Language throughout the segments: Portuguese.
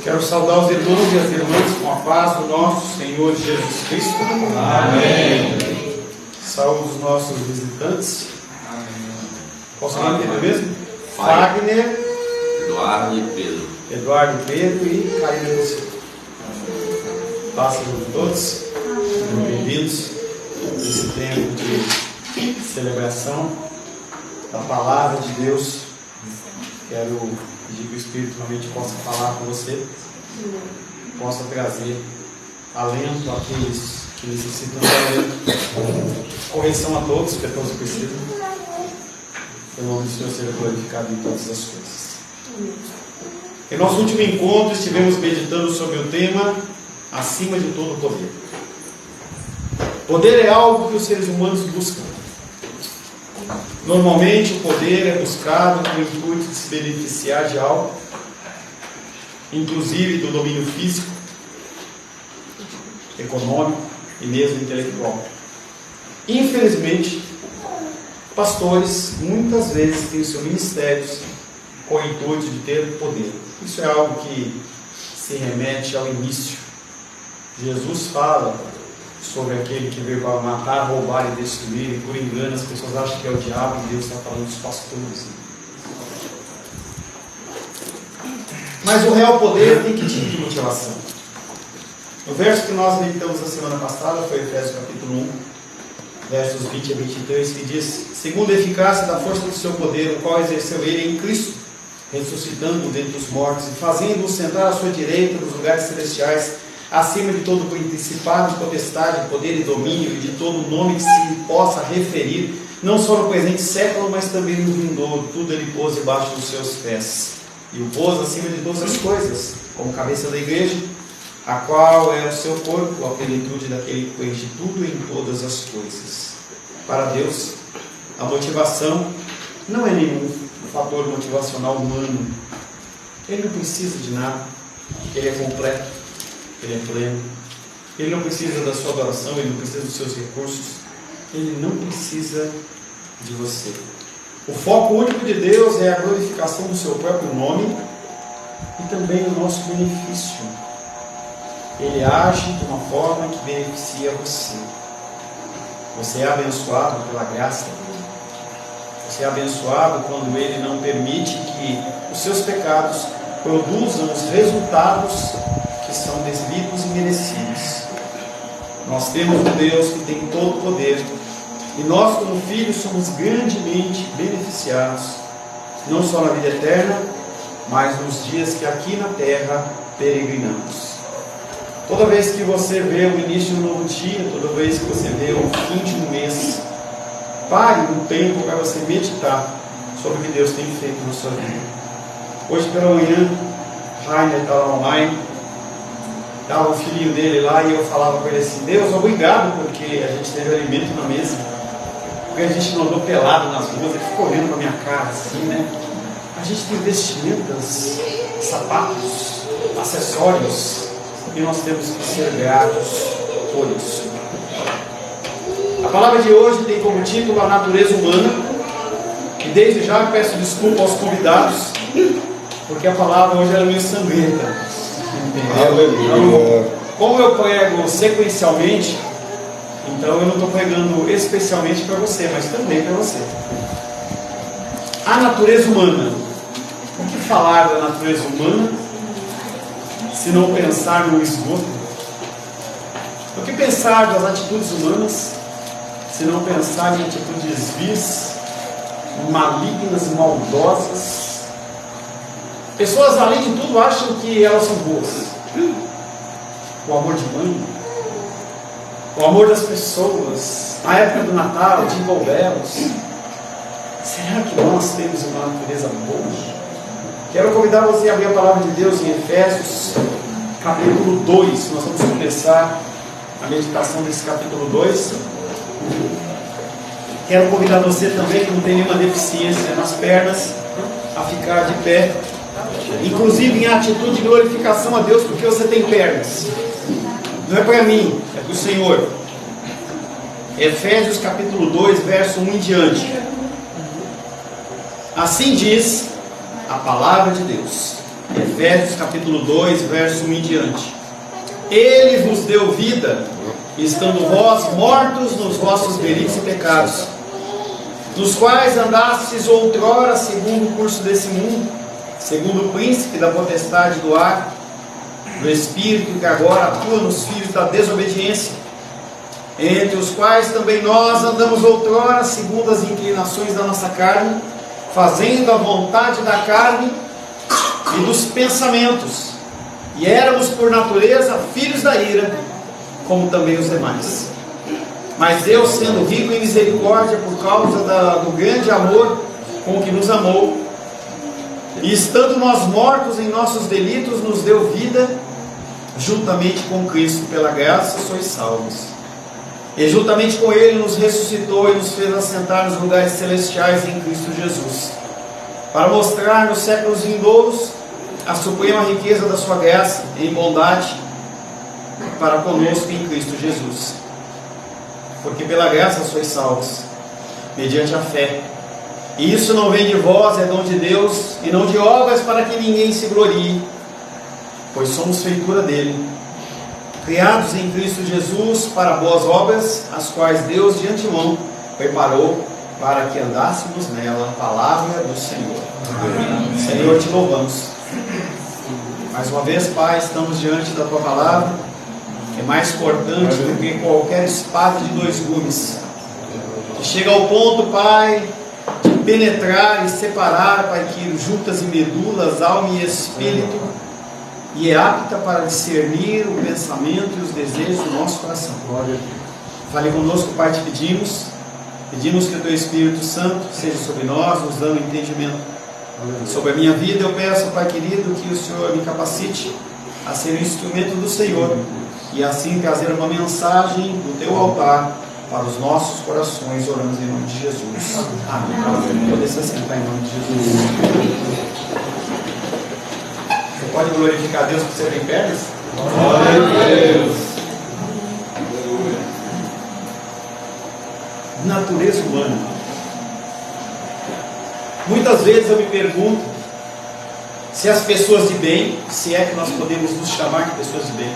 Quero saudar os irmãos e as irmãs com a paz do nosso Senhor Jesus Cristo. Amém. Saúde os nossos visitantes. Amém. Qual o seu nome dele mesmo? Fagner, Eduardo e Pedro. Eduardo e Pedro e Caína Lúcia. Paz a todos. Sejam bem-vindos nesse tempo de celebração da Palavra de Deus. Quero pedir que o Espírito realmente possa falar com você, possa trazer alento àqueles que necessitam de alento, correção a todos, porque todos precisam. Que o nome do Senhor seja glorificado em todas as coisas. Em nosso último encontro estivemos meditando sobre o tema acima de todo poder. Poder é algo que os seres humanos buscam. Normalmente o poder é buscado com o intuito de se beneficiar de algo, inclusive do domínio físico, econômico e mesmo intelectual. Infelizmente, pastores muitas vezes têm os seus ministérios com o intuito de ter poder. Isso é algo que se remete ao início. Jesus fala sobre aquele que veio para matar, roubar e destruir, e por engano as pessoas acham que é o diabo, e Deus está falando dos pastores. Mas o real poder tem que tipo de motivação? O verso que nós meditamos na semana passada foi Efésios capítulo 1, versos 20 a 23, que diz: segundo a eficácia da força do seu poder, o qual exerceu ele em Cristo, ressuscitando-o dentre os mortos e fazendo-o sentar à sua direita nos lugares celestiais, acima de todo principado, potestade, poder e domínio, e de todo nome que se possa referir, não só no presente século, mas também no vindouro. Tudo ele pôs debaixo dos seus pés, e o pôs acima de todas as coisas, como cabeça da igreja, a qual é o seu corpo, a plenitude daquele que preenche tudo em todas as coisas. Para Deus, a motivação não é nenhum fator motivacional humano. Ele não precisa de nada, ele é completo, ele é pleno, ele não precisa da sua adoração, ele não precisa dos seus recursos, ele não precisa de você. O foco único de Deus é a glorificação do seu próprio nome e também o nosso benefício. Ele age de uma forma que beneficia você. Você é abençoado pela graça dele. Você é abençoado quando ele não permite que os seus pecados produzam os resultados que são devidos e merecidos. Nós temos um Deus que tem todo o poder, e nós como filhos somos grandemente beneficiados, não só na vida eterna, mas nos dias que aqui na terra peregrinamos. Toda vez que você vê o início de um novo dia, toda vez que você vê o fim de um mês, pare um tempo para você meditar sobre o que Deus tem feito na sua vida. Hoje pela manhã, Rainer estava online, estava o filhinho dele lá, e eu falava com ele assim: Deus, obrigado porque a gente teve alimento na mesa, porque a gente não andou pelado nas ruas. Ele ficou olhando para minha cara assim, né? A gente tem vestimentas, sapatos, acessórios, e nós temos que ser gratos por isso. A palavra de hoje tem como título a natureza humana, e desde já peço desculpa aos convidados, porque a palavra hoje era meio sangrenta. Então, como eu prego sequencialmente, então eu não estou pregando especialmente para você, mas também para você. A natureza humana. O que falar da natureza humana se não pensar no esgoto? O que pensar das atitudes humanas se não pensar em atitudes vis, malignas, maldosas? Pessoas, além de tudo, acham que elas são boas. O amor de mãe, o amor das pessoas, a época do Natal, de Jingle Bells. Será que nós temos uma natureza boa? Quero convidar você a abrir a palavra de Deus em Efésios, capítulo 2. Nós vamos começar a meditação desse capítulo 2. Quero convidar você também, que não tem nenhuma deficiência nas pernas, a ficar de pé, inclusive em atitude de glorificação a Deus, porque você tem pernas. Não é para mim, é para o Senhor. Efésios capítulo 2, verso 1 em diante. Assim diz a palavra de Deus: Efésios capítulo 2, verso 1 em diante. Ele vos deu vida, estando vós mortos nos vossos delitos e pecados, nos quais andastes outrora segundo o curso desse mundo, segundo o príncipe da potestade do ar, do Espírito que agora atua nos filhos da desobediência, entre os quais também nós andamos outrora segundo as inclinações da nossa carne, fazendo a vontade da carne e dos pensamentos, e éramos por natureza filhos da ira, como também os demais. Mas Deus, sendo rico em misericórdia por causa do grande amor com que nos amou, e estando nós mortos em nossos delitos, nos deu vida juntamente com Cristo. Pela graça sois salvos. E juntamente com Ele nos ressuscitou e nos fez assentar nos lugares celestiais em Cristo Jesus, para mostrar nos séculos vindouros a suprema riqueza da sua graça em bondade para conosco em Cristo Jesus. Porque pela graça sois salvos, mediante a fé. E isso não vem de vós, é dom de Deus, e não de obras para que ninguém se glorie, pois somos feitura dele, criados em Cristo Jesus para boas obras, as quais Deus de antemão preparou para que andássemos nela. Palavra do Senhor. Amém. Senhor, te louvamos. Mais uma vez, Pai, estamos diante da Tua palavra, que é mais cortante do que qualquer espada de dois gumes, que chega ao ponto, Pai, de penetrar e separar, Pai, que juntas e medulas, alma e espírito, e é apta para discernir o pensamento e os desejos do nosso coração. Fale conosco, Pai, te pedimos que o Teu Espírito Santo seja sobre nós, nos dando entendimento sobre a minha vida. Eu peço, Pai querido, que o Senhor me capacite a ser um instrumento do Senhor, e assim trazer uma mensagem do Teu altar para os nossos corações. Oramos em nome de Jesus. Amém. Poder se assentar em nome de Jesus. Você pode glorificar a Deus por ser bem perto? Glória a Deus. Natureza humana. Muitas vezes eu me pergunto se as pessoas de bem, se é que nós podemos nos chamar de pessoas de bem,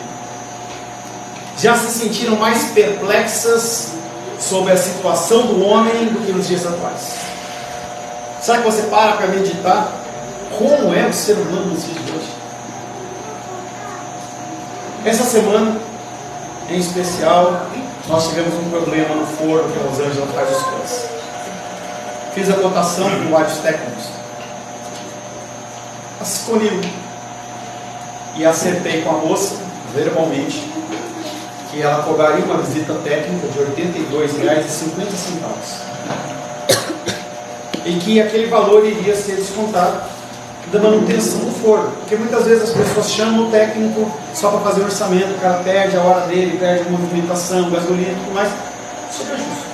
já se sentiram mais perplexas sobre a situação do homem do que nos dias atuais. Sabe que você para meditar como é o ser humano nos dias de hoje? Essa semana, em especial, nós tivemos um problema no forno que a Rosângela faz os pães. Fiz a cotação com vários técnicos, escolhi um e acertei com a moça verbalmente que ela cobraria uma visita técnica de R$ 82,50 e que aquele valor iria ser descontado da manutenção do forno, porque muitas vezes as pessoas chamam o técnico só para fazer o orçamento, o cara perde a hora dele, perde a movimentação, gasolina e tudo mais. Isso é justo.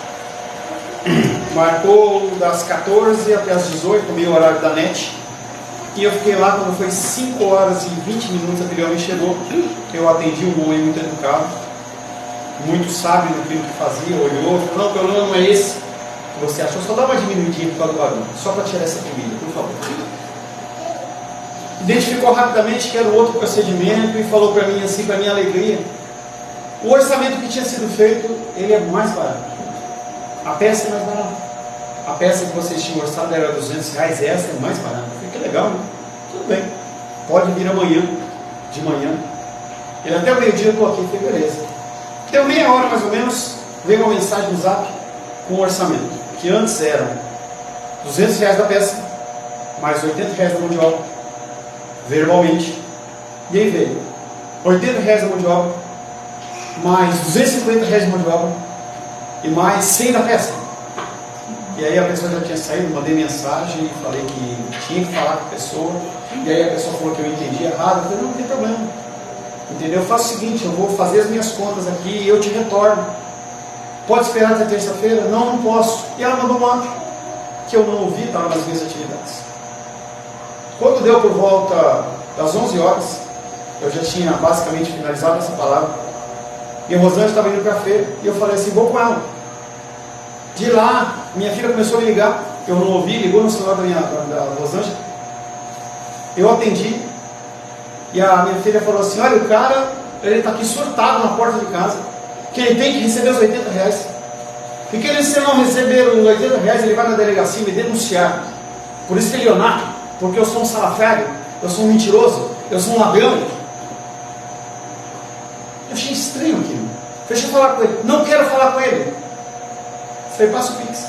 Marcou das 14 até as 18, meio horário da NET, e eu fiquei lá. Quando foi 5 horas e 20 minutos, aquele homem chegou. Eu atendi um homem muito educado, muito sábio naquilo que fazia, olhou, falou: não, o problema não é esse que você achou, só dá uma diminuidinha por causa do barulho, só para tirar essa comida, por favor. Identificou rapidamente que era um outro procedimento e falou para mim assim, para minha alegria, o orçamento que tinha sido feito, ele é mais barato. A peça é mais barata. A peça que vocês tinham orçado era R$200, essa é mais barata. Eu falei: que legal, né? Tudo bem, pode vir amanhã, de manhã. Ele: até o meio-dia eu estou aqui. Eu falei: beleza. Deu meia hora mais ou menos, veio uma mensagem no zap com o orçamento, que antes eram R$200 da peça, mais R$80 da mão de obra, verbalmente. E aí veio R$80 da mão de obra, mais R$250 da mão de obra, e mais 100 da peça. E aí a pessoa já tinha saído, mandei mensagem e falei que tinha que falar com a pessoa. E aí a pessoa falou que eu entendi errado. Eu falei: não tem problema, entendeu? Eu faço o seguinte, eu vou fazer as minhas contas aqui e eu te retorno. Pode esperar até terça-feira? Não, não posso. E ela mandou um áudio que eu não ouvi, estava nas minhas atividades. Quando deu por volta das 11 horas, eu já tinha basicamente finalizado essa palavra, e a Rosângela estava indo para a feira, e eu falei assim: vou com ela. De lá, minha filha começou a me ligar, eu não ouvi, ligou no celular da Rosângela. Eu atendi, E a minha filha falou assim, olha, o cara, ele está aqui surtado na porta de casa, que ele tem que receber os R$80. E que se ele não receber os R$80, ele vai na delegacia me denunciar por estelionato, porque eu sou um salafrário, eu sou um mentiroso, eu sou um ladrão. Eu achei estranho aquilo. Deixa eu falar com ele. Não quero falar com ele. Falei, passa o Pix.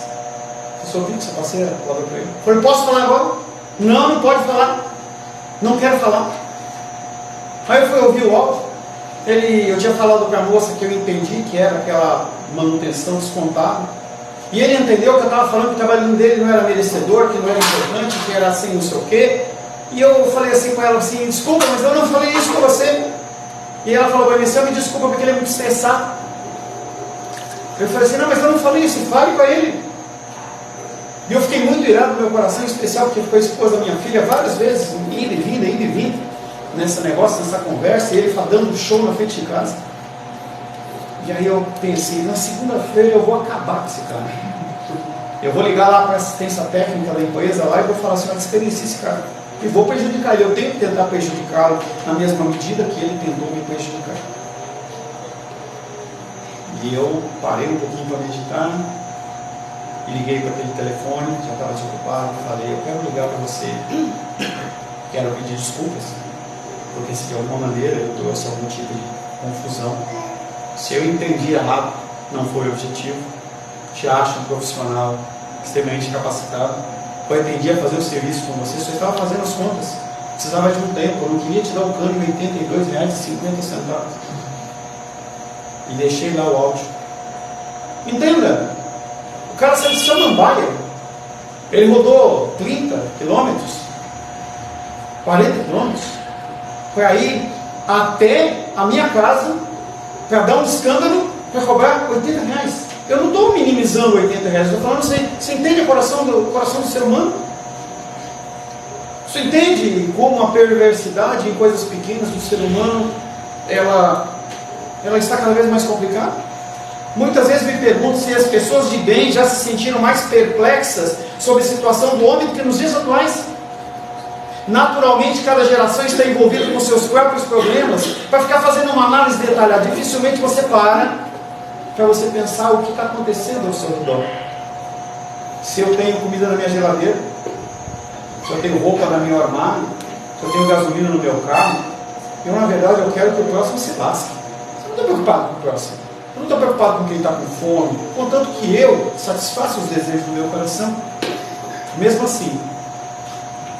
Passou o Pix, eu passei a palavra para ele. Falei, posso falar agora? Não, não pode falar. Não quero falar. Aí eu fui ouvir o áudio. Eu tinha falado para a moça que eu entendi que era aquela manutenção descontada. E ele entendeu que eu estava falando que o trabalho dele não era merecedor, que não era importante, que era assim, não sei o quê. E eu falei assim com ela assim, desculpa, mas eu não falei isso com você. E ela falou para mim, você me desculpa porque ele é muito estressado. Eu falei assim, não, mas eu não falei isso, fale com ele. E eu fiquei muito irado no meu coração, em especial porque foi a esposa da minha filha várias vezes, indo e vindo, nesse negócio, nessa conversa, e ele dando show na frente de casa. E aí eu pensei, na segunda-feira eu vou acabar com esse cara. Eu vou ligar lá para a assistência técnica da empresa lá e vou falar assim, olha, descredencie esse cara. E vou prejudicar ele. Eu tenho que tentar prejudicá-lo na mesma medida que ele tentou me prejudicar. E eu parei um pouquinho para meditar e liguei para aquele telefone, já estava desocupado, falei, eu quero ligar para você, quero pedir desculpas, porque se de alguma maneira eu trouxe algum tipo de confusão, se eu entendi errado, não foi o objetivo, te acho um profissional extremamente capacitado, pretendia fazer o serviço com você, só estava fazendo as contas, precisava de um tempo, eu não queria te dar um câmbio de R$82,50. E deixei lá o áudio. Entenda, o cara saiu de Samambaia, ele rodou 30 quilômetros, 40 quilômetros, foi aí até a minha casa, para dar um escândalo, para cobrar R$80. Eu não estou minimizando R$80, estou falando, você entende o coração do ser humano? Você entende como a perversidade em coisas pequenas do ser humano, ela está cada vez mais complicada? Muitas vezes me pergunto se as pessoas de bem já se sentiram mais perplexas sobre a situação do homem do que nos dias atuais. Naturalmente, cada geração está envolvida com seus próprios problemas, para ficar fazendo uma análise detalhada. Dificilmente você para você pensar o que está acontecendo ao seu redor. Se eu tenho comida na minha geladeira, se eu tenho roupa no meu armário, se eu tenho gasolina no meu carro, na verdade eu quero que o próximo se lasque. Eu não estou preocupado com o próximo. Eu não estou preocupado com quem está com fome, contanto que eu satisfaça os desejos do meu coração. Mesmo assim,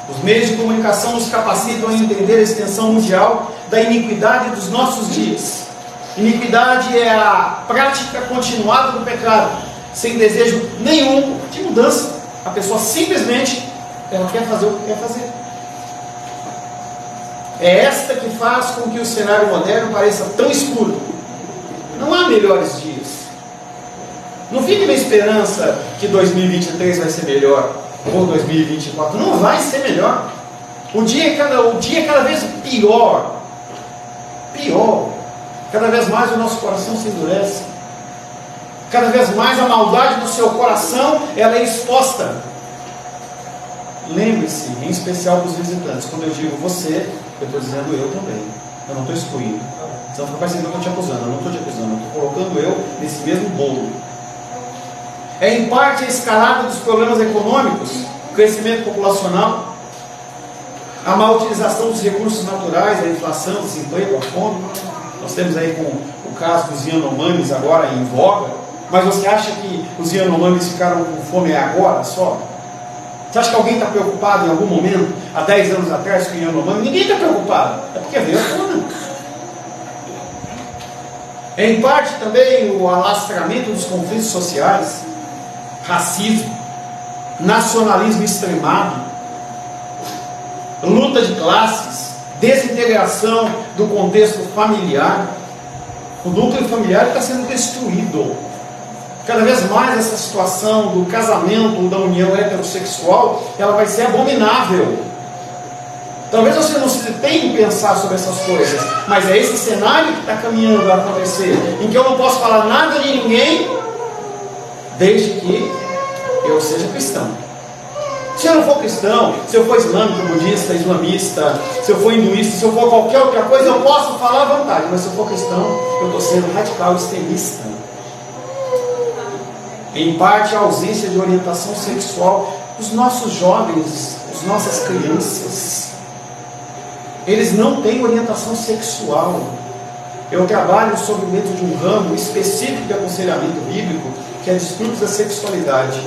os meios de comunicação nos capacitam a entender a extensão mundial da iniquidade dos nossos dias. Iniquidade é a prática continuada do pecado, sem desejo nenhum de mudança. A pessoa simplesmente ela quer fazer o que quer fazer. É esta que faz com que o cenário moderno pareça tão escuro. Não há melhores dias. Não fique na esperança que 2023 vai ser melhor, ou 2024. Não vai ser melhor. O dia é cada vez pior. Cada vez mais o nosso coração se endurece. Cada vez mais a maldade do seu coração ela é exposta. Lembre-se, em especial para os visitantes, quando eu digo você, eu estou dizendo eu também. Eu não estou excluindo. Senão fica parecendo que eu estou te acusando. Eu não estou te acusando, eu estou colocando eu nesse mesmo bolo. É em parte a escalada dos problemas econômicos, crescimento populacional, a má utilização dos recursos naturais, a inflação, o desemprego, a fome. Nós temos aí com o caso dos Yanomamis agora em voga. Mas você acha que os Yanomamis ficaram com fome agora só? Você acha que alguém está preocupado em algum momento, há 10 anos atrás, com o Yanomami? Ninguém está preocupado. É porque veio a fome. É em parte também o alastramento dos conflitos sociais, racismo, nacionalismo extremado, luta de classes, desintegração do contexto familiar. O núcleo familiar está sendo destruído. Cada vez mais essa situação do casamento, da união heterossexual, ela vai ser abominável. Talvez você não tenha que pensar sobre essas coisas, mas é esse cenário que está caminhando a acontecer, em que eu não posso falar nada de ninguém, desde que eu seja cristão. Se eu não for cristão, se eu for islâmico, budista, islamista, se eu for hinduísta, se eu for qualquer outra coisa, eu posso falar à vontade. Mas se eu for cristão, eu estou sendo radical extremista. Em parte, a ausência de orientação sexual. Os nossos jovens, as nossas crianças, eles não têm orientação sexual. Eu trabalho sobre dentro de um ramo específico de aconselhamento bíblico, que é distúrbios da sexualidade.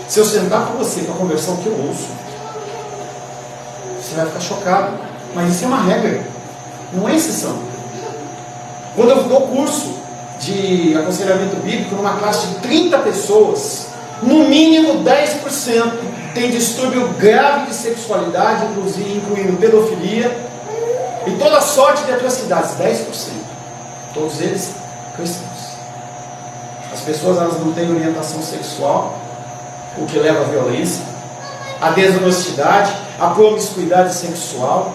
Se eu sentar com você para conversar o que eu ouço, você vai ficar chocado. Mas isso é uma regra, não é exceção. Quando eu dou curso de aconselhamento bíblico numa classe de 30 pessoas, no mínimo 10% tem distúrbio grave de sexualidade, incluindo pedofilia e toda sorte de atrocidades. 10%. Todos eles cristãos. As pessoas, elas não têm orientação sexual, o que leva à violência, à desonestidade, à promiscuidade sexual.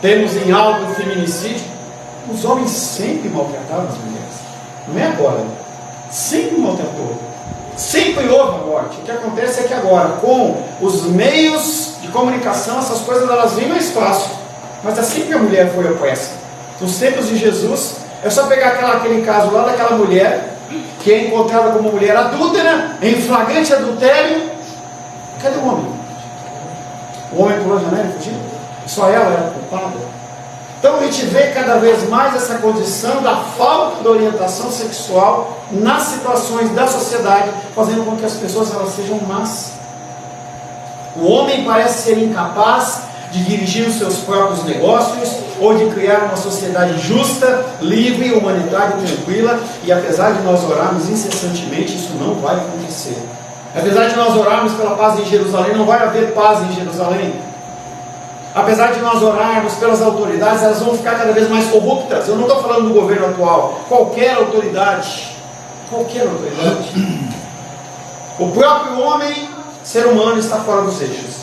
Temos em alta o feminicídio. Os homens sempre maltrataram as mulheres, não é agora, sempre maltratou, sempre houve a morte. O que acontece é que agora, com os meios de comunicação, essas coisas elas vêm mais fácil, mas assim que a mulher foi opressa. Nos tempos de Jesus, é só pegar aquele caso lá daquela mulher que é encontrada como mulher adúltera, em flagrante adultério. Cadê o homem? O homem pulou a janela e fugiu? Só ela era culpada. Então a gente vê cada vez mais essa condição da falta de orientação sexual nas situações da sociedade, fazendo com que as pessoas elas sejam más. O homem parece ser incapaz de dirigir os seus próprios negócios ou de criar uma sociedade justa, livre, humanitária e tranquila. E apesar de nós orarmos incessantemente, isso não vai acontecer. Apesar de nós orarmos pela paz em Jerusalém, não vai haver paz em Jerusalém. Apesar de nós orarmos pelas autoridades, elas vão ficar cada vez mais corruptas. Eu não estou falando do governo atual, qualquer autoridade. Qualquer autoridade. O próprio homem, ser humano, está fora dos eixos.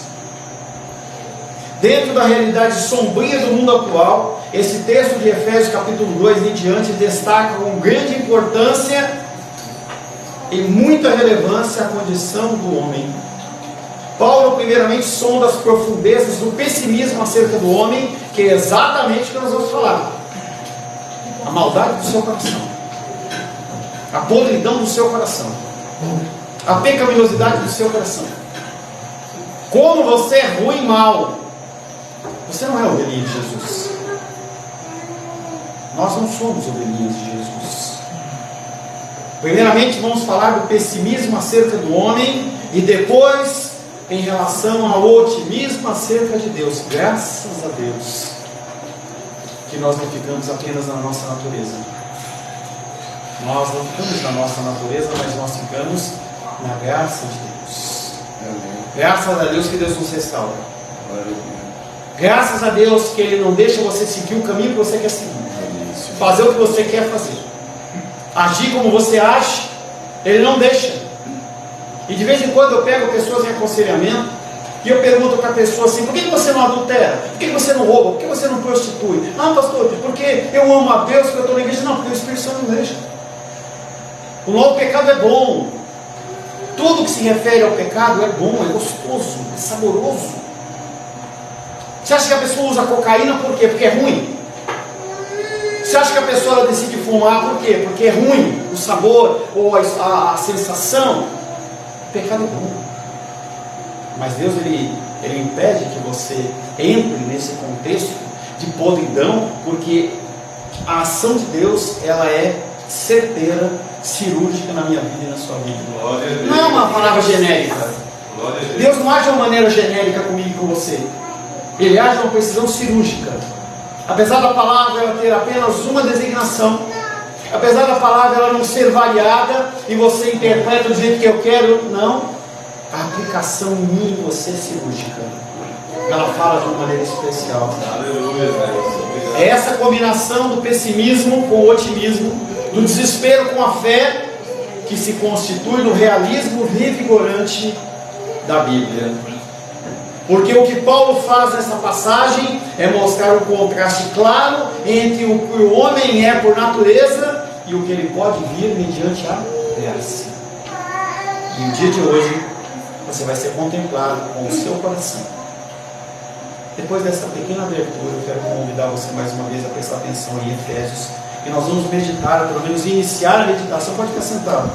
Dentro da realidade sombria do mundo atual, esse texto de Efésios capítulo 2 em diante destaca com grande importância e muita relevância a condição do homem. Paulo primeiramente sonda as profundezas do pessimismo acerca do homem, que é exatamente o que nós vamos falar. A maldade do seu coração, a podridão do seu coração, a pecaminosidade do seu coração. Como você é ruim e mal. Você não é ovelhinha de Jesus. Nós não somos ovelhinhas de Jesus. Primeiramente vamos falar do pessimismo acerca do homem e depois em relação ao otimismo acerca de Deus. Graças a Deus que nós não ficamos apenas na nossa natureza. Nós não ficamos na nossa natureza, mas nós ficamos na graça de Deus. Graças a Deus que Deus nos restaura. Graças a Deus que Ele não deixa você seguir o caminho que você quer seguir, fazer o que você quer fazer, agir como você age. Ele não deixa. E de vez em quando eu pego pessoas em aconselhamento e eu pergunto para a pessoa assim: por que você não adultera? Por que você não rouba? Por que você não prostitui? Não, pastor, porque eu amo a Deus, porque eu estou na igreja. Não, porque o Espírito Santo não deixa. O novo pecado é bom. Tudo que se refere ao pecado é bom, é gostoso, é saboroso. Você acha que a pessoa usa cocaína por quê? Porque é ruim? Você acha que a pessoa decide fumar por quê? Porque é ruim o sabor ou a sensação? O pecado é bom. Mas Deus ele impede que você entre nesse contexto de podridão, porque a ação de Deus ela é certeira, cirúrgica na minha vida e na sua vida. Não é uma palavra genérica. Deus não age de uma maneira genérica comigo e com você. Ele age de uma precisão cirúrgica. Apesar da palavra ela ter apenas uma designação, apesar da palavra ela não ser variada e você interpreta do jeito que eu quero, não. A aplicação em mim e você é cirúrgica. Ela fala de uma maneira especial. É essa combinação do pessimismo com o otimismo, do desespero com a fé, que se constitui no realismo revigorante da Bíblia. Porque o que Paulo faz nessa passagem é mostrar um contraste claro entre o que o homem é por natureza e o que ele pode vir mediante a graça. E o dia de hoje você vai ser contemplado com o seu coração. Depois dessa pequena abertura, eu quero convidar você mais uma vez a prestar atenção em Efésios, e nós vamos meditar, pelo menos iniciar a meditação. Pode ficar sentado.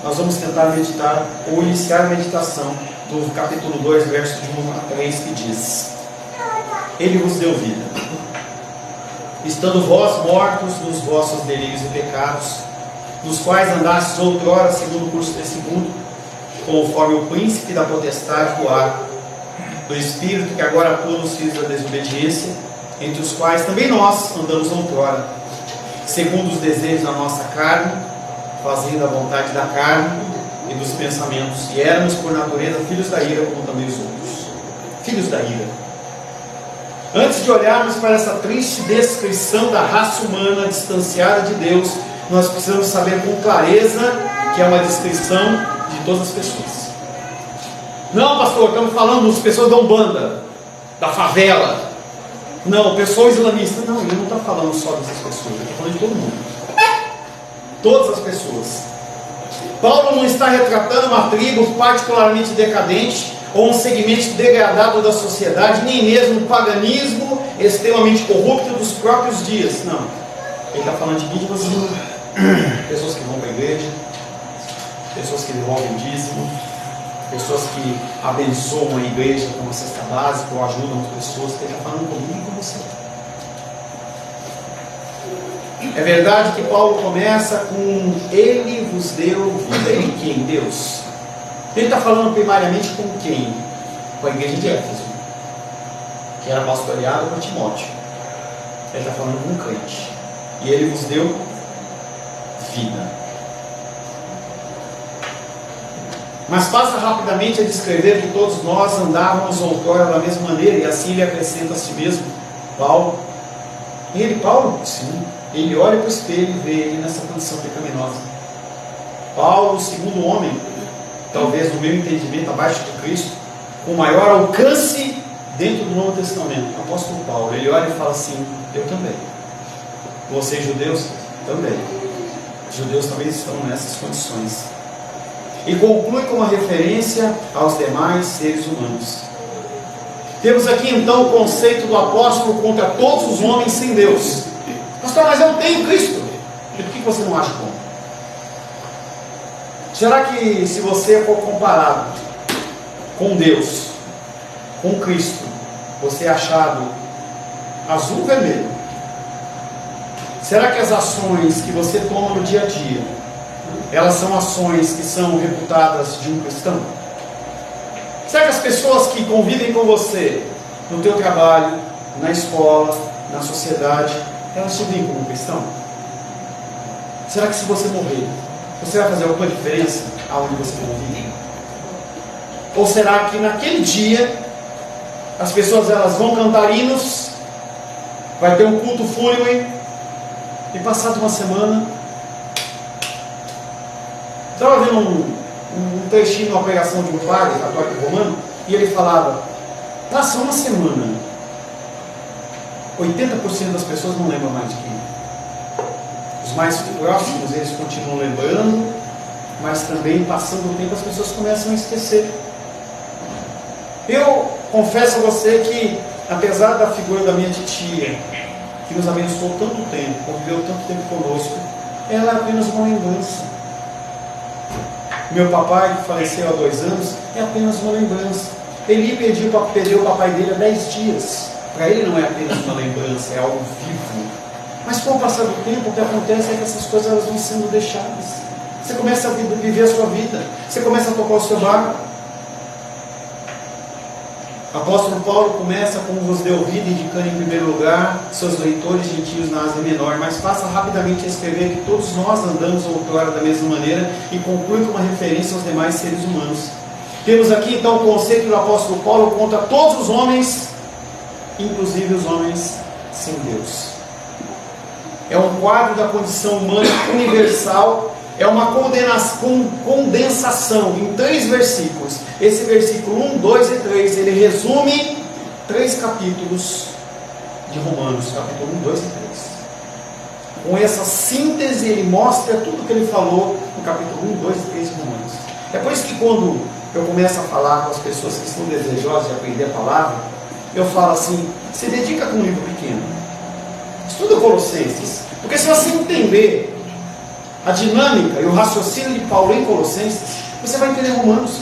Nós vamos tentar meditar ou iniciar a meditação do capítulo 2, verso de 1 a 3, que diz: Ele vos deu vida, estando vós mortos nos vossos delitos e pecados, nos quais andastes outrora segundo o curso desse mundo, conforme o príncipe da potestade do ar, do Espírito que agora atua nos filhos da desobediência, entre os quais também nós andamos outrora, segundo os desejos da nossa carne, fazendo a vontade da carne e dos pensamentos, e éramos por natureza filhos da ira, como também os outros. Filhos da ira. Antes de olharmos para essa triste descrição da raça humana distanciada de Deus, nós precisamos saber com clareza que é uma descrição de todas as pessoas. Não, pastor, estamos falando das pessoas da Umbanda, da favela. Não, pessoa islamista. Não, ele não está falando só dessas pessoas, ele está falando de todo mundo. Todas as pessoas. Paulo não está retratando uma tribo particularmente decadente ou um segmento degradado da sociedade, nem mesmo o paganismo extremamente corrupto dos próprios dias. Não. Ele está falando de vítimas, pessoas que vão para a igreja, pessoas que devolvem dízimo, pessoas que abençoam a igreja com uma cesta básica ou ajudam as pessoas. Ele está falando comigo e com você. É verdade que Paulo começa com Ele vos deu vida. Ele quem? Deus. Ele está falando primariamente com quem? Com a igreja de Éfeso, que era pastoreada por Timóteo. Ele está falando com um crente. E Ele vos deu vida. Mas passa rapidamente a descrever que todos nós andávamos outrora da mesma maneira, e assim ele acrescenta a si mesmo, Paulo. Ele, Paulo? Sim. Ele olha para o espelho e vê ele nessa condição pecaminosa. Paulo, o segundo homem, talvez no meu entendimento, abaixo de Cristo, com maior alcance dentro do Novo Testamento, o apóstolo Paulo. Ele olha e fala assim: eu também. Vocês judeus? Também. Os judeus também estão nessas condições. E conclui com uma referência aos demais seres humanos. Temos aqui então o conceito do apóstolo contra todos os homens sem Deus. Pastor, mas eu tenho Cristo. E por que você não acha bom? Será que se você for comparado com Deus, com Cristo, você é achado azul ou vermelho? Será que as ações que você toma no dia a dia, elas são ações que são reputadas de um cristão? Será que as pessoas que convivem com você no teu trabalho, na escola, na sociedade, elas te veem como um cristão? Será que se você morrer, você vai fazer alguma diferença aonde você convive? Ou será que naquele dia as pessoas elas vão cantar hinos, vai ter um culto fúnebre, e passado uma semana, estava vendo um trechinho de uma pregação de um padre católico romano, e ele falava: passa uma semana, 80% das pessoas não lembram mais de quem. Os mais próximos eles continuam lembrando, mas também passando o tempo as pessoas começam a esquecer. Eu confesso a você que, apesar da figura da minha titia, que nos abençoou tanto tempo, conviveu tanto tempo conosco, ela é apenas uma lembrança. Meu papai, que faleceu há 2 anos, é apenas uma lembrança. Eli perdeu o papai dele há 10 dias. Para ele não é apenas uma lembrança, é algo vivo. Mas com o passar do tempo, o que acontece é que essas coisas elas vão sendo deixadas. Você começa a viver a sua vida, você começa a tocar o seu barco. O apóstolo Paulo começa com vos deu vida, indicando em primeiro lugar seus leitores gentios na Ásia Menor, mas passa rapidamente a escrever que todos nós andamos outrora da mesma maneira e conclui com uma referência aos demais seres humanos. Temos aqui então o conceito do apóstolo Paulo contra todos os homens, inclusive os homens sem Deus. É um quadro da condição humana universal. É uma condensação em 3 versículos. Esse versículo 1, 2 e 3, ele resume 3 capítulos de Romanos, capítulo 1, 2 e 3. Com essa síntese, ele mostra tudo o que ele falou no capítulo 1, 2 e 3 de Romanos. É por isso que quando eu começo a falar com as pessoas que estão desejosas de aprender a palavra, eu falo assim, se dedica com um livro pequeno. Estuda Colossenses. Porque se você entender a dinâmica e o raciocínio de Paulo em Colossenses, você vai entender Romanos.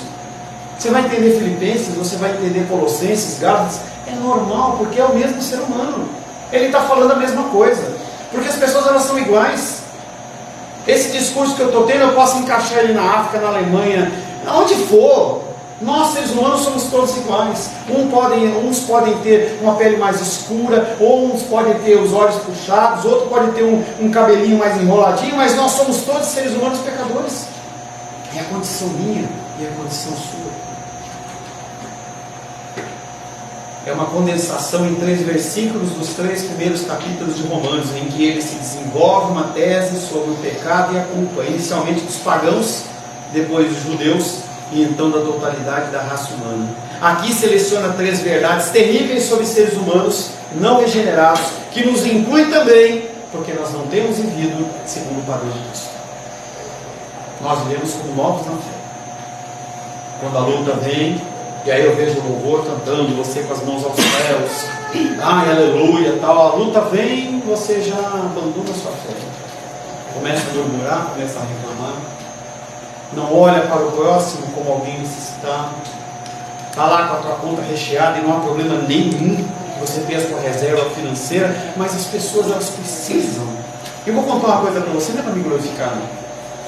Você vai entender Filipenses, você vai entender Colossenses, Gálatas. É normal, porque é o mesmo ser humano. Ele está falando a mesma coisa. Porque as pessoas, elas são iguais. Esse discurso que eu estou tendo, eu posso encaixar ele na África, na Alemanha, aonde for. Nós, seres humanos, somos todos iguais. Uns podem ter uma pele mais escura, ou uns podem ter os olhos puxados, outros podem ter um cabelinho mais enroladinho, mas nós somos todos seres humanos pecadores. É a condição minha e a condição sua. É uma condensação em 3 versículos dos 3 primeiros capítulos de Romanos, em que ele se desenvolve uma tese sobre o pecado e a culpa, inicialmente dos pagãos, depois dos judeus, e então da totalidade da raça humana. Aqui seleciona 3 verdades terríveis sobre seres humanos não regenerados, que nos inclui também, porque nós não temos vivido segundo o padrão de Cristo. Nós vivemos como novos na fé. Quando a luta vem, e aí eu vejo o louvor cantando, você com as mãos aos céus, ai, aleluia, tal, a luta vem, você já abandona a sua fé. Começa a murmurar, começa a reclamar, não olha para o próximo como alguém necessitado, está lá com a tua conta recheada e não há problema nenhum, você tem a sua reserva financeira, mas as pessoas, elas precisam. Eu vou contar uma coisa para você, não é para me glorificar, não.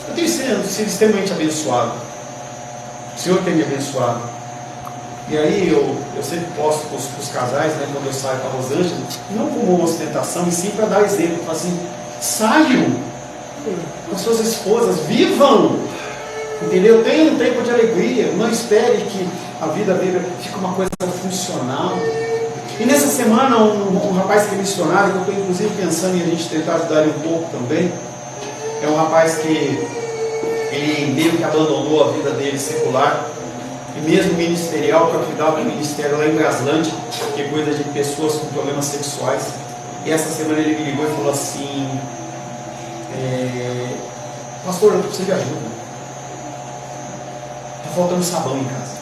Eu tenho sido extremamente abençoado. O Senhor tem me abençoado. E aí eu sempre posto para os casais, né, quando eu saio para Los Angeles, não como uma ostentação, e sim para dar exemplo. Para assim, saiam com as suas esposas, vivam, entendeu? Tenha um tempo de alegria, não espere que a vida dele fique uma coisa funcional. E nessa semana um rapaz que é missionário, que eu estou inclusive pensando em a gente tentar ajudar ele um pouco também, é um rapaz que ele meio que abandonou a vida dele secular e mesmo ministerial para cuidar do ministério lá em Braslândia, que cuida de pessoas com problemas sexuais. E essa semana ele me ligou e falou assim, pastor, eu preciso de ajuda, está faltando sabão em casa.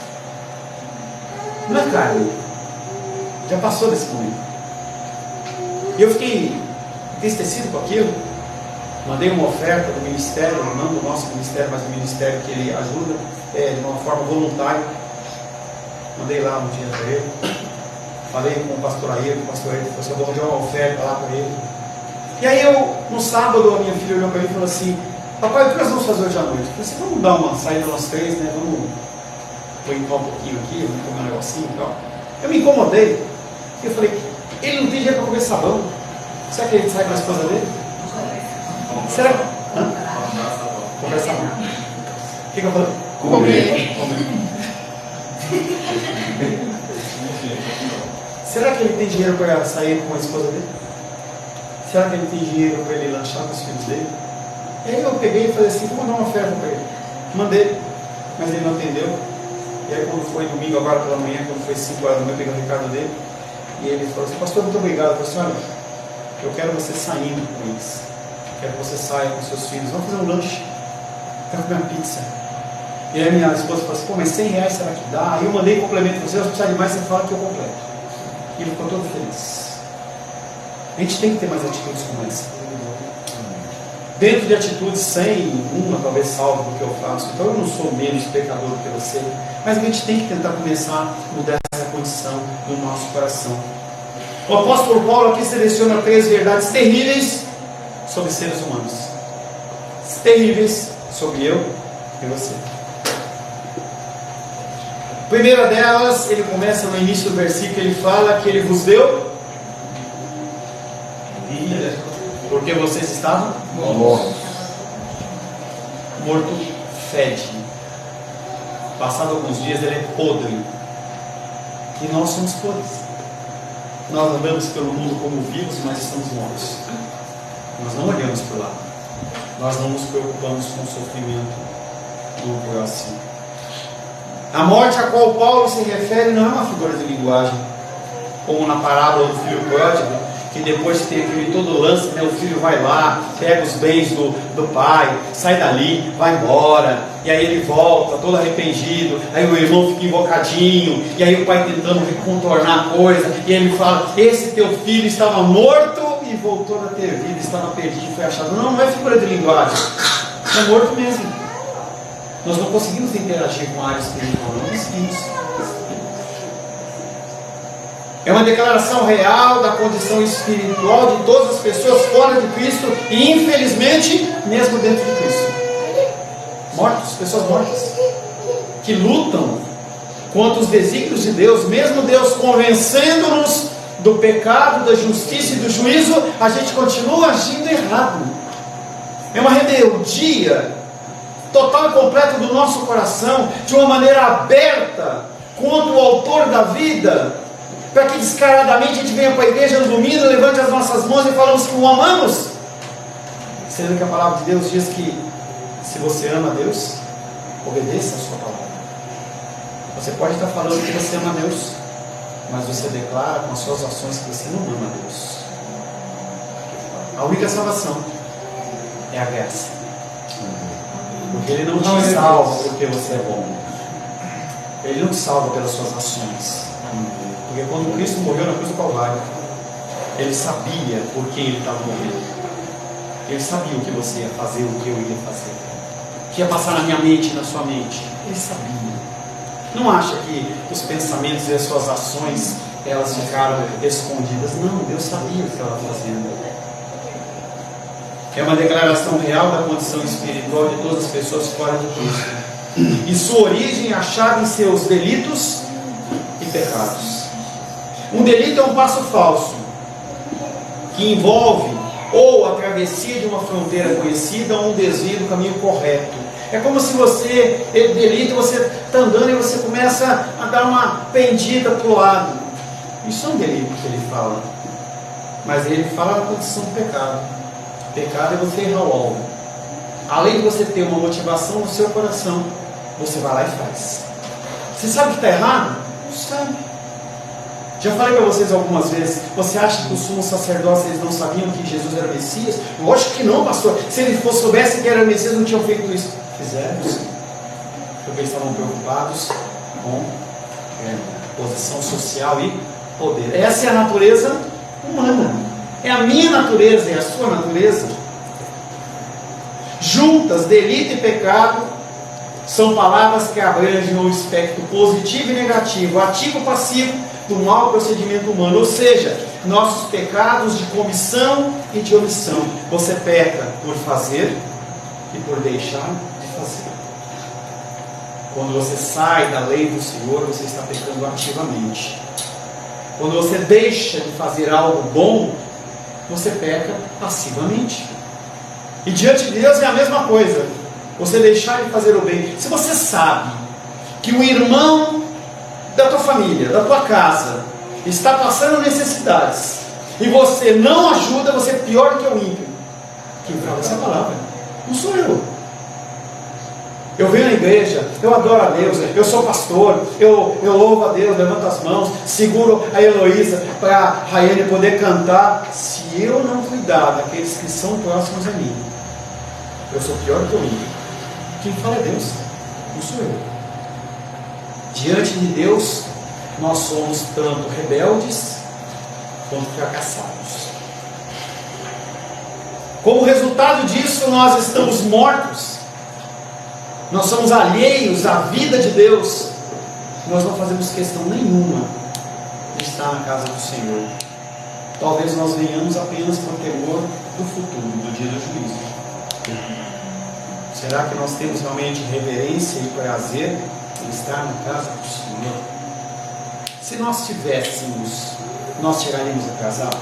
Não é caro, já passou desse momento. E eu fiquei entristecido com aquilo. Mandei uma oferta do ministério, não do nosso ministério, mas do ministério que ele ajuda, de uma forma voluntária. Mandei lá um dia para ele. Falei com o pastor Ayrton, falou assim, eu vou fazer uma oferta lá para ele. E aí no sábado, a minha filha olhou para mim e falou assim, papai, o que nós vamos fazer hoje à noite? Eu falei assim, vamos dar uma saída nós 3, né? Vamos brincar um pouquinho aqui, vamos comer um negocinho e tal. Eu me incomodei. Eu falei, ele não tem dinheiro para comer sabão. Será que ele sai com a esposa dele? Será que... Comprar sabão. O que eu falei? Comer. Será que ele tem dinheiro para sair com a esposa dele? Será que ele tem dinheiro para ele lanchar com os filhos dele? E aí eu peguei e falei assim, vou mandar uma oferta para ele. Mandei, mas ele não atendeu. E aí quando foi domingo, agora pela manhã, quando foi 5 horas da manhã, eu peguei o recado dele. E ele falou assim, pastor, muito obrigado. Eu falei assim, olha, eu quero você saindo com eles. Quero que você saia com seus filhos. Vamos fazer um lanche. Quero comer uma pizza. E aí minha esposa falou assim, pô, mas 100 reais será que dá? Aí eu mandei complemento para você, se precisar de mais, você fala que eu completo. E ele ficou todo feliz. A gente tem que ter mais atitudes como essa. Dentro de atitudes 100, uma talvez salva do que eu faço. Então eu não sou menos pecador do que você. Mas a gente tem que tentar começar a mudar essa condição no nosso coração. O apóstolo Paulo aqui seleciona 3 verdades terríveis sobre seres humanos. Terríveis sobre eu e você. A primeira delas, ele começa no início do versículo, ele fala que ele vos deu vida, porque vocês estavam mortos. Morto fede. Passado alguns dias ele é podre. E nós somos podres. Nós andamos pelo mundo como vivos, mas estamos mortos. Nós não olhamos para lá. Nós não nos preocupamos com o sofrimento do próximo. A morte a qual Paulo se refere não é uma figura de linguagem, como na parábola do filho pródigo, que depois tem aquele todo lance, né? O filho vai lá, pega os bens do pai, sai dali, vai embora, e aí ele volta todo arrependido, aí o irmão fica invocadinho, e aí o pai tentando contornar a coisa, e ele fala: esse teu filho estava morto e voltou a ter vida, estava perdido e foi achado. Não é figura de linguagem, é morto mesmo. Nós não conseguimos interagir com a área espiritual, não conseguimos. É uma declaração real da condição espiritual de todas as pessoas fora de Cristo e, infelizmente, mesmo dentro de Cristo. Mortos, pessoas mortas, que lutam contra os desígnios de Deus, mesmo Deus convencendo-nos do pecado, da justiça e do juízo, a gente continua agindo errado. É uma rebeldia total e completa do nosso coração, de uma maneira aberta contra o autor da vida, para que descaradamente a gente venha para a igreja no domingo, levante as nossas mãos e falamos que o amamos, sendo que a palavra de Deus diz que se você ama a Deus, obedeça a sua palavra. Você pode estar falando que você ama a Deus, mas você declara com as suas ações que você não ama a Deus. A única salvação é a graça, porque Ele não te salva porque você é bom, Ele não te salva pelas suas ações. Porque quando Cristo morreu na cruz do Calvário, Ele sabia por quem Ele estava morrendo. Ele sabia o que você ia fazer, o que eu ia fazer, o que ia passar na minha mente e na sua mente. Ele sabia. Não acha que os pensamentos e as suas ações, elas ficaram escondidas. Não, Deus sabia o que ela estava fazendo. É uma declaração real da condição espiritual de todas as pessoas fora de Cristo. E sua origem é achada em seus delitos e pecados. Um delito é um passo falso, que envolve ou a travessia de uma fronteira conhecida ou um desvio do caminho correto. É como se você, delito, você está andando e você começa a dar uma pendida para o lado. Isso é um delito que ele fala. Mas ele fala da condição do pecado. Pecado é você errar o alvo. Além de você ter uma motivação no seu coração, você vai lá e faz. Você sabe que está errado? Sabe. Já falei para vocês algumas vezes, você acha que os sumos sacerdotes eles não sabiam que Jesus era Messias? Lógico que não, pastor. Se eles soubessem que era Messias, não tinham feito isso. Fizeram, sim. Porque eles estavam preocupados com posição social e poder. Essa é a natureza humana. É a minha natureza, é a sua natureza. Juntas, delito e pecado são palavras que abrangem o espectro positivo e negativo, ativo e passivo do mau procedimento humano, ou seja, nossos pecados de comissão e de omissão. Você peca por fazer e por deixar de fazer. Quando você sai da lei do Senhor, você está pecando ativamente. Quando você deixa de fazer algo bom, você peca passivamente. E diante de Deus é a mesma coisa. Você deixar de fazer o bem. Se você sabe que o irmão da tua família, da tua casa, está passando necessidades, e você não ajuda, você é pior do que o ímpio. Quem fala essa palavra não sou eu. Eu venho à igreja, eu adoro a Deus, eu sou pastor, eu louvo a Deus, levanto as mãos, seguro a Heloísa para a Raiane poder cantar. Se eu não cuidar daqueles que são próximos a mim, eu sou pior do que o ímpio. Quem fala é Deus, não sou eu. Diante de Deus, nós somos tanto rebeldes quanto fracassados. Como resultado disso, nós estamos mortos. Nós somos alheios à vida de Deus. Nós não fazemos questão nenhuma de estar na casa do Senhor. Talvez nós venhamos apenas por temor do futuro, do dia do juízo. Será que nós temos realmente reverência e prazer em estar na casa do Senhor? Se nós tivéssemos, nós chegaríamos atrasados?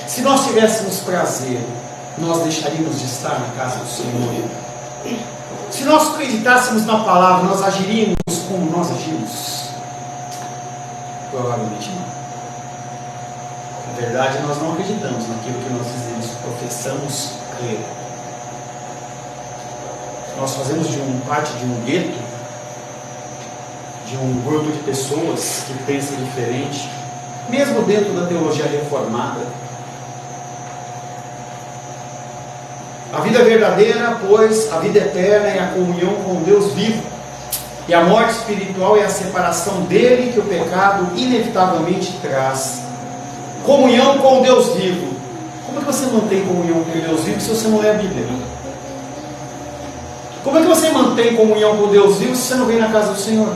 Se nós tivéssemos prazer, nós deixaríamos de estar na casa do Senhor? Se nós acreditássemos na palavra, nós agiríamos como nós agimos? Provavelmente não. Na verdade, nós não acreditamos naquilo que nós dizemos, professamos crer. Nós fazemos parte de um gueto, de um grupo de pessoas que pensam diferente, mesmo dentro da teologia reformada. A vida verdadeira, pois, a vida eterna é a comunhão com Deus vivo. E a morte espiritual é a separação dele que o pecado inevitavelmente traz. Comunhão com Deus vivo. Como é que você mantém comunhão com Deus vivo se você não lê a Bíblia? Como é que você mantém comunhão com Deus vivo se você não vem na casa do Senhor?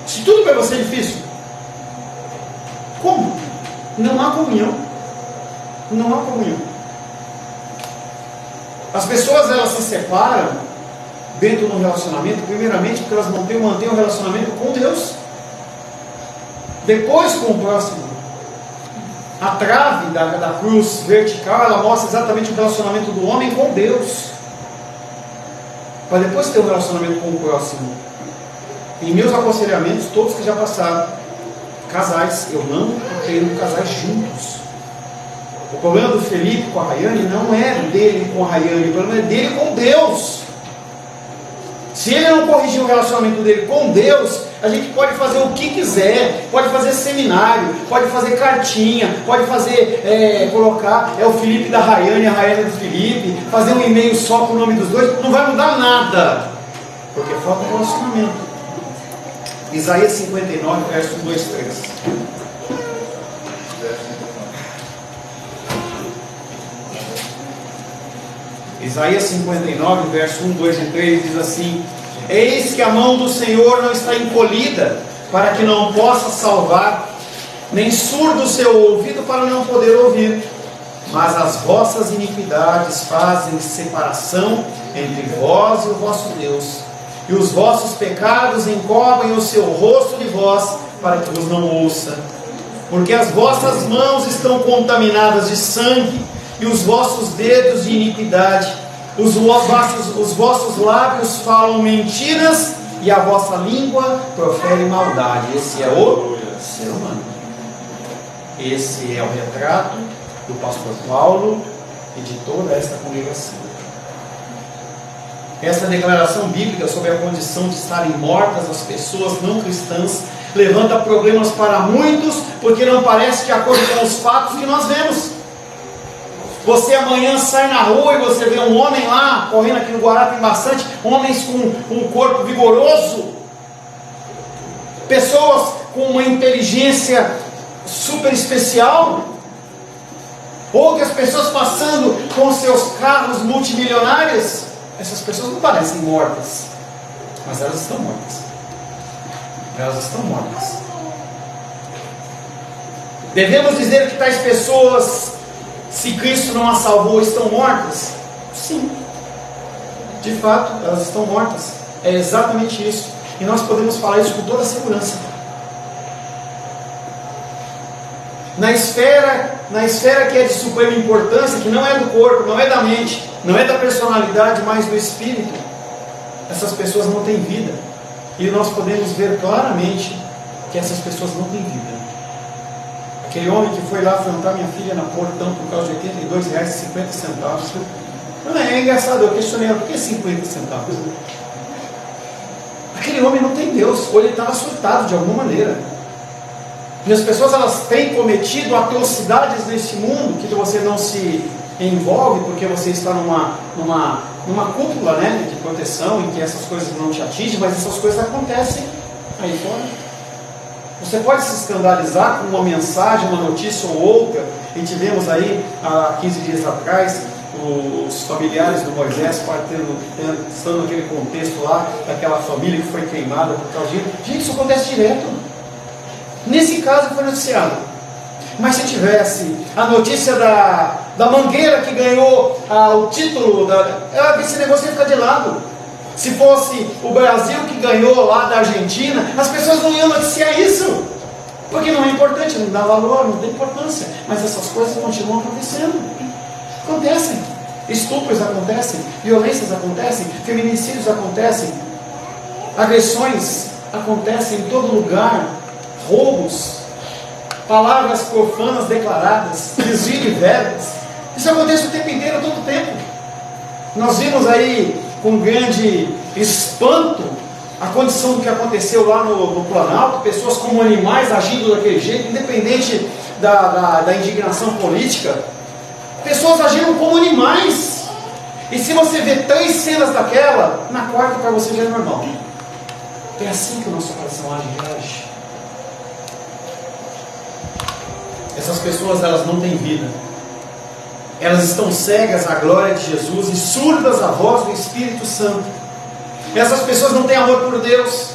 Se tudo para você é difícil, como? Não há comunhão. Não há comunhão. As pessoas, elas se separam dentro do relacionamento, primeiramente porque elas mantêm um relacionamento com Deus, depois com o próximo. A trave da cruz vertical, ela mostra exatamente o relacionamento do homem com Deus, para depois ter um relacionamento com o próximo. Em meus aconselhamentos, todos que já passaram, casais, eu não treino casais juntos. O problema do Felipe com a Rayane não é dele com a Rayane, o problema é dele com Deus. Se ele não corrigir o relacionamento dele com Deus, a gente pode fazer o que quiser, pode fazer seminário, pode fazer cartinha, pode fazer, colocar o Felipe da Rayane, a Rayane do Felipe, fazer um e-mail só com o nome dos dois, não vai mudar nada, porque falta relacionamento. Isaías 59, versos 2 e 3. Isaías 59, verso 1, 2 e 3 diz assim: eis que a mão do Senhor não está encolhida, para que não possa salvar, nem surdo o seu ouvido para não poder ouvir, mas as vossas iniquidades fazem separação entre vós e o vosso Deus, e os vossos pecados encobrem o seu rosto de vós, para que vos não ouça, porque as vossas mãos estão contaminadas de sangue, e os vossos dedos de iniquidade, os vossos lábios falam mentiras, e a vossa língua profere maldade. Esse é o ser humano. Esse é o retrato do pastor Paulo e de toda esta congregação. Essa declaração bíblica sobre a condição de estarem mortas as pessoas não cristãs levanta problemas para muitos, porque não parece de acordo com os fatos que nós vemos. Você amanhã sai na rua e você vê um homem lá, correndo aqui no Guará, tem bastante homens com um corpo vigoroso, pessoas com uma inteligência super especial, outras pessoas passando com seus carros multimilionários. Essas pessoas não parecem mortas, mas elas estão mortas. Elas estão mortas. Devemos dizer que tais pessoas, se Cristo não as salvou, estão mortas? Sim, de fato, elas estão mortas. É exatamente isso. E nós podemos falar isso com toda segurança. Na esfera que é de suprema importância, que não é do corpo, não é da mente, não é da personalidade, mas do espírito, essas pessoas não têm vida. E nós podemos ver claramente que essas pessoas não têm vida. Aquele homem que foi lá afrontar minha filha na portão por causa de R$82,50. É engraçado, eu questionei, por que 50 centavos? Aquele homem não tem Deus, ou ele estava surtado de alguma maneira. E as pessoas, elas têm cometido atrocidades nesse mundo, que você não se envolve, porque você está numa cúpula, né, de proteção, em que essas coisas não te atingem, mas essas coisas acontecem aí fora. Você pode se escandalizar com uma mensagem, uma notícia ou outra, e tivemos aí, há 15 dias atrás, os familiares do Moisés estando naquele contexto lá, daquela família que foi queimada por causa disso. Gente, isso acontece direto. Nesse caso foi noticiado. Mas se tivesse a notícia da Mangueira que ganhou o título, esse negócio ia ficar de lado. Se fosse o Brasil que ganhou lá da Argentina, as pessoas não iam noticiar isso, porque não é importante, não dá valor, não tem importância. Mas essas coisas continuam acontecendo. Acontecem. Estupros acontecem, violências acontecem, feminicídios acontecem, agressões acontecem em todo lugar, roubos, palavras profanas declaradas, desvio de verbas. Isso acontece o tempo inteiro, todo o tempo. Nós vimos aí com grande espanto a condição do que aconteceu lá no Planalto, pessoas como animais agindo daquele jeito, independente da indignação política, pessoas agiram como animais. E se você vê 3 cenas daquela, na quarta para você já é normal. É assim que o nosso coração age e reage. Essas pessoas, elas não têm vida. Elas estão cegas à glória de Jesus e surdas à voz do Espírito Santo. Essas pessoas não têm amor por Deus,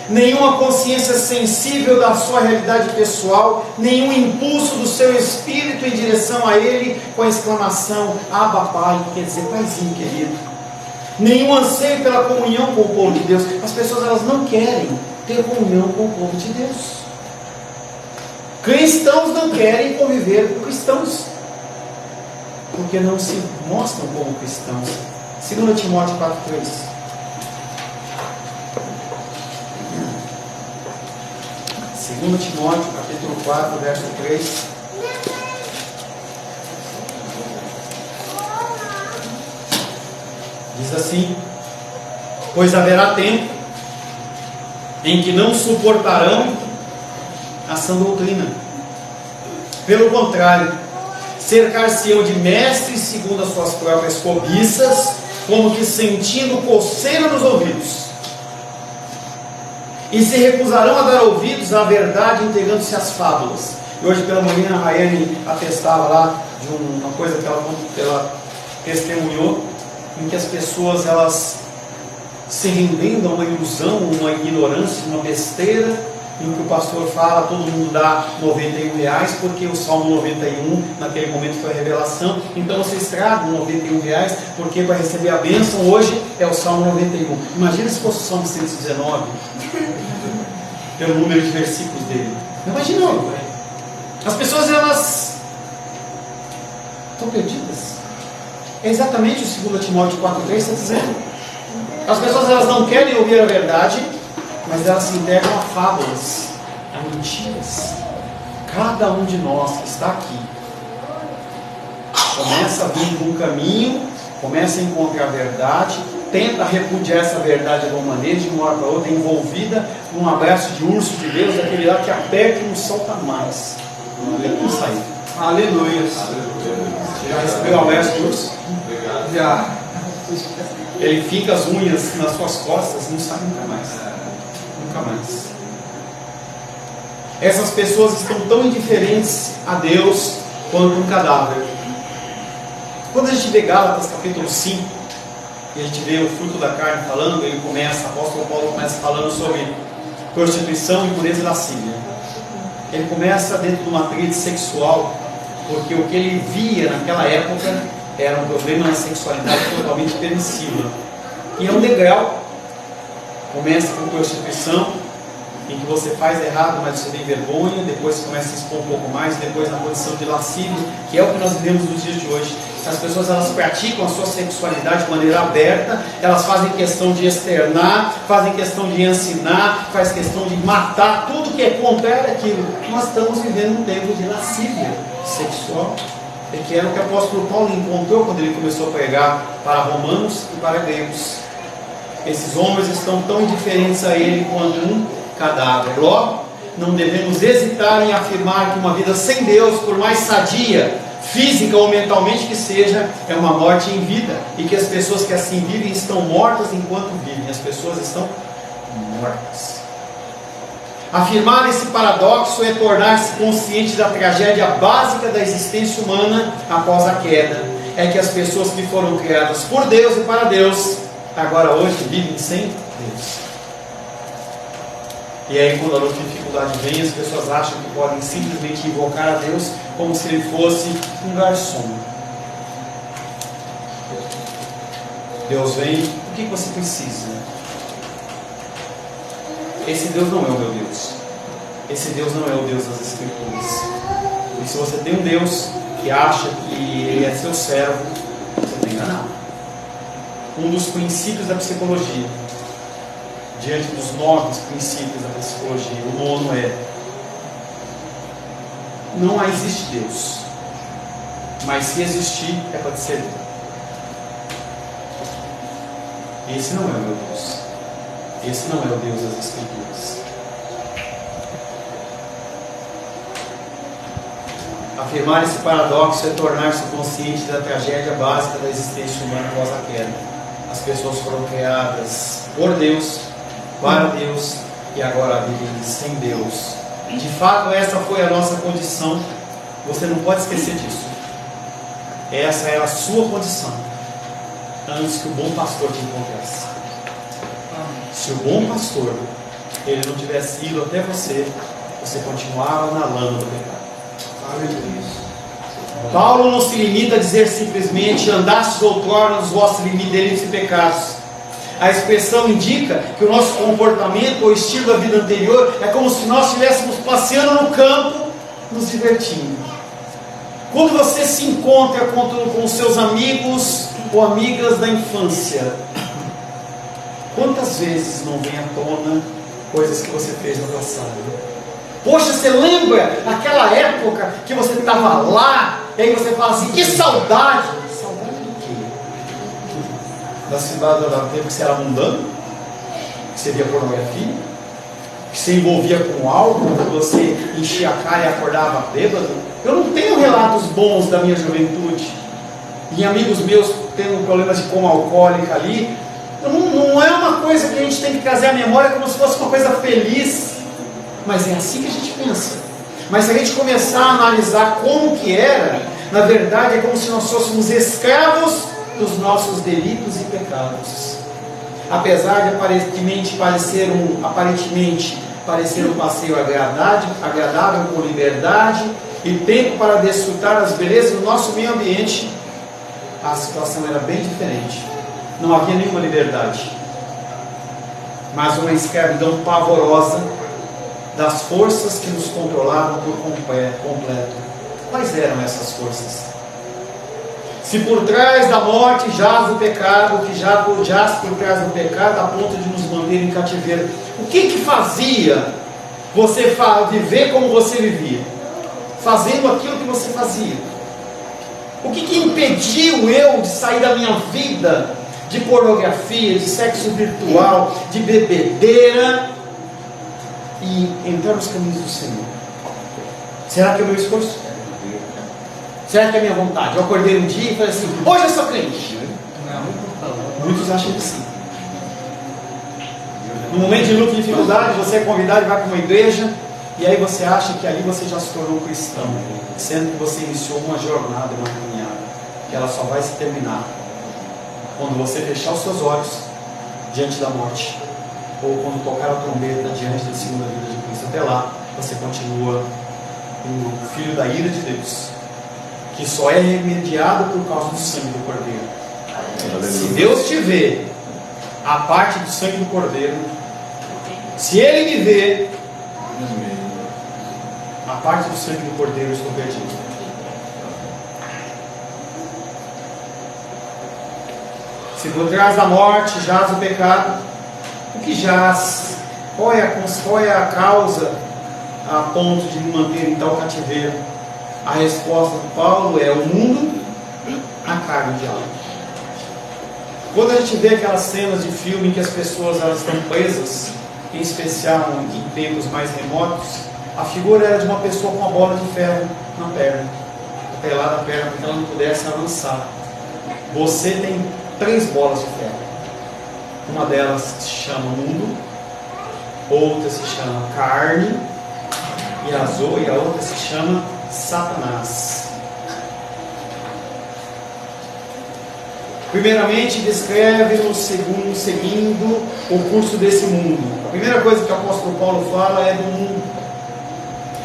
nenhuma consciência sensível da sua realidade pessoal, nenhum impulso do seu espírito em direção a Ele, com a exclamação, Abba Pai, que quer dizer Paizinho querido. Nenhum anseio pela comunhão com o povo de Deus. As pessoas, elas não querem ter comunhão com o povo de Deus. Cristãos não querem conviver com cristãos, porque não se mostram como cristãos. 2 Timóteo 4,3. 2 Timóteo, capítulo 4, verso 3. Diz assim: pois haverá tempo em que não suportarão a sã doutrina. Pelo contrário, cercar-se-ão de mestres segundo as suas próprias cobiças, como que sentindo coceira nos ouvidos. E se recusarão a dar ouvidos à verdade, entregando-se às fábulas. E hoje pela manhã a Raiane atestava lá de uma coisa que ela testemunhou, em que as pessoas, elas se rendendo a uma ilusão, uma ignorância, uma besteira, em que o pastor fala, todo mundo dá R$91, porque o Salmo 91, naquele momento foi a revelação, então vocês tragam R$91, porque para receber a bênção hoje é o Salmo 91. Imagina se fosse o Salmo 119, pelo número de versículos dele. Imaginou? As pessoas, elas estão perdidas. É exatamente o 2 Timóteo 4,3 está dizendo. As pessoas, elas não querem ouvir a verdade, mas elas se entregam a fábulas, a mentiras. Cada um de nós que está aqui começa a vir por um caminho, começa a encontrar a verdade, tenta repudiar essa verdade de alguma maneira, de uma hora para outra, envolvida num abraço de urso de Deus, daquele lá que aperta e não solta mais. Não tem como sair. Aleluia. Já recebeu o abraço de urso? Obrigado. Já. Ele fica as unhas nas suas costas e não sai nunca mais. Nunca mais. Essas pessoas estão tão indiferentes a Deus quanto um cadáver. Quando a gente vê Gálatas capítulo 5, e a gente vê o fruto da carne falando, ele começa, o apóstolo Paulo começa falando sobre prostituição e pureza lascívia. Ele começa dentro de uma tríade sexual, porque o que ele via naquela época era um problema na sexualidade totalmente permissiva. E é um degrau. Começa com prostituição, em que você faz errado, mas você tem vergonha, depois você começa a expor um pouco mais, depois na condição de lascívio, que é o que nós vivemos nos dias de hoje. As pessoas, elas praticam a sua sexualidade de maneira aberta, elas fazem questão de externar, fazem questão de ensinar, faz questão de matar, tudo que é contrário àquilo. Nós estamos vivendo um tempo de lascívia sexual, que era o que o apóstolo Paulo encontrou quando ele começou a pregar para romanos e para gregos. Esses homens estão tão indiferentes a ele quanto um cadáver. Logo, não devemos hesitar em afirmar que uma vida sem Deus, por mais sadia, física ou mentalmente que seja, é uma morte em vida, e que as pessoas que assim vivem estão mortas enquanto vivem. As pessoas estão mortas. Afirmar esse paradoxo é tornar-se consciente da tragédia básica da existência humana após a queda. É que as pessoas que foram criadas por Deus e para Deus, agora hoje vivem sem Deus. E aí, quando a dificuldade vem, as pessoas acham que podem simplesmente invocar a Deus como se ele fosse um garçom. Deus vem, o que você precisa? Esse Deus não é o meu Deus. Esse Deus não é o Deus das Escrituras. E se você tem um Deus que acha que ele é seu servo, você está enganado. Um dos princípios da psicologia, diante dos 9 princípios da psicologia, o 9º é: não existe Deus, mas se existir é para te servir. Esse não é o meu Deus. Esse não é o Deus das Escrituras. Afirmar esse paradoxo é tornar-se consciente da tragédia básica da existência humana após a queda. As pessoas foram criadas por Deus, para Deus, e agora vivem sem Deus. De fato, essa foi a nossa condição. Você não pode esquecer disso. Essa era a sua condição antes que o bom pastor te encontrasse. Se o bom pastor ele não tivesse ido até você, você continuava na lama do pecado. Paulo não se limita a dizer simplesmente: andastes outrora nos vossos delitos e pecados. A expressão indica que o nosso comportamento ou estilo da vida anterior é como se nós estivéssemos passeando no campo, nos divertindo. Quando você se encontra com os seus amigos ou amigas da infância, quantas vezes não vem à tona coisas que você fez no passado? Poxa, você lembra aquela época que você estava lá, e aí você fala assim: que saudade! Saudade do quê? Da cidade do tempo que você era mundano? Que você via pornografia? Que você envolvia com álcool, que você enchia a cara e acordava bêbado? Eu não tenho relatos bons da minha juventude. E amigos meus tendo problemas de coma alcoólica ali. Não é uma coisa que a gente tem que trazer à memória como se fosse uma coisa feliz. Mas é assim que a gente pensa. Mas se a gente começar a analisar como que era, na verdade é como se nós fôssemos escravos dos nossos delitos e pecados. Apesar de aparentemente parecer um passeio agradável com liberdade e tempo para desfrutar as belezas do nosso meio ambiente, a situação era bem diferente. Não havia nenhuma liberdade, mas uma escravidão pavorosa das forças que nos controlavam por completo. Quais eram essas forças? Se por trás da morte jaz o pecado, que jaz por trás do pecado a ponto de nos manter em cativeiro, o que fazia você viver como você vivia? Fazendo aquilo que você fazia. O que impediu eu de sair da minha vida de pornografia, de sexo virtual, de bebedeira e entrar nos caminhos do Senhor? Será que é o meu esforço? Será que é a minha vontade? Eu acordei um dia e falei assim: hoje eu sou crente. Muitos acham que sim. No momento de luta e dificuldade, você é convidado e vai para uma igreja, e aí você acha que ali você já se tornou cristão, sendo que você iniciou uma jornada, uma caminhada, que ela só vai se terminar quando você fechar os seus olhos diante da morte, ou quando tocar a trombeta diante da segunda vinda de Cristo. Até lá, você continua o filho da ira de Deus, que só é remediado por causa do sangue do Cordeiro. Se Deus te vê a parte do sangue do Cordeiro, se Ele me vê a parte do sangue do Cordeiro, eu estou perdido. Se por trás da morte jaz o pecado, o que jaz? Qual é a causa a ponto de me manter em tal cativeiro? A resposta de Paulo é: o mundo, a carne, o diabo. Quando a gente vê aquelas cenas de filme em que as pessoas elas estão presas, em especial em tempos mais remotos, a figura era de uma pessoa com uma bola de ferro na perna, atrelada à perna, para que ela não pudesse avançar. Você tem 3 bolas de ferro. Uma delas se chama mundo, outra se chama carne, e a outra se chama Satanás. Primeiramente, descreve-nos seguindo o curso desse mundo. A primeira coisa que o apóstolo Paulo fala é do mundo.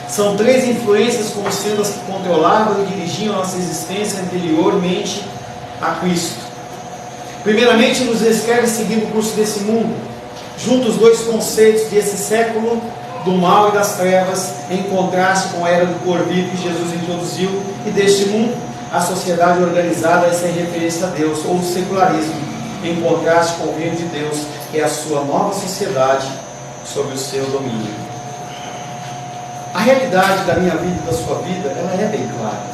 São 3 influências como sendo as que controlavam e dirigiam a nossa existência anteriormente a Cristo. Primeiramente, nos descreve seguindo o curso desse mundo. Junta os 2 conceitos desse século do mal e das trevas, em contraste com a era do porvir que Jesus introduziu, e deste mundo, a sociedade organizada é sem referência a Deus, ou o secularismo, em contraste com o reino de Deus, que é a sua nova sociedade sob o seu domínio. A realidade da minha vida e da sua vida, ela é bem clara.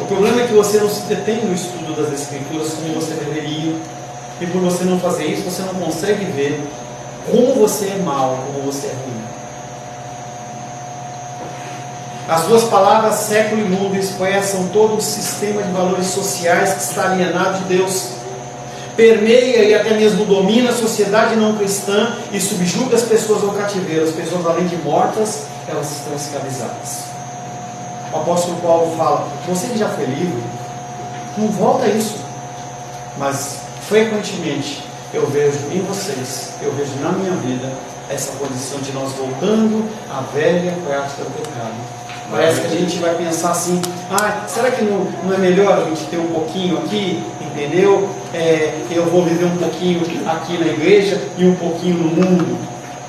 O problema é que você não se detém no estudo das Escrituras como você deveria, e por você não fazer isso, você não consegue ver Como você é mau, como você é ruim. As duas palavras século e mundo expressam todo o sistema de valores sociais que está alienado de Deus. Permeia e até mesmo domina a sociedade não cristã e subjuga as pessoas ao cativeiro. As pessoas, além de mortas, elas estão escravizadas. O apóstolo Paulo fala: você que já foi livre, não volta a isso. Mas frequentemente eu vejo em vocês, eu vejo na minha vida, essa condição de nós voltando à velha prática do pecado. Parece que a gente vai pensar assim: será que não é melhor a gente ter um pouquinho aqui, entendeu? Eu vou viver um pouquinho aqui na igreja e um pouquinho no mundo.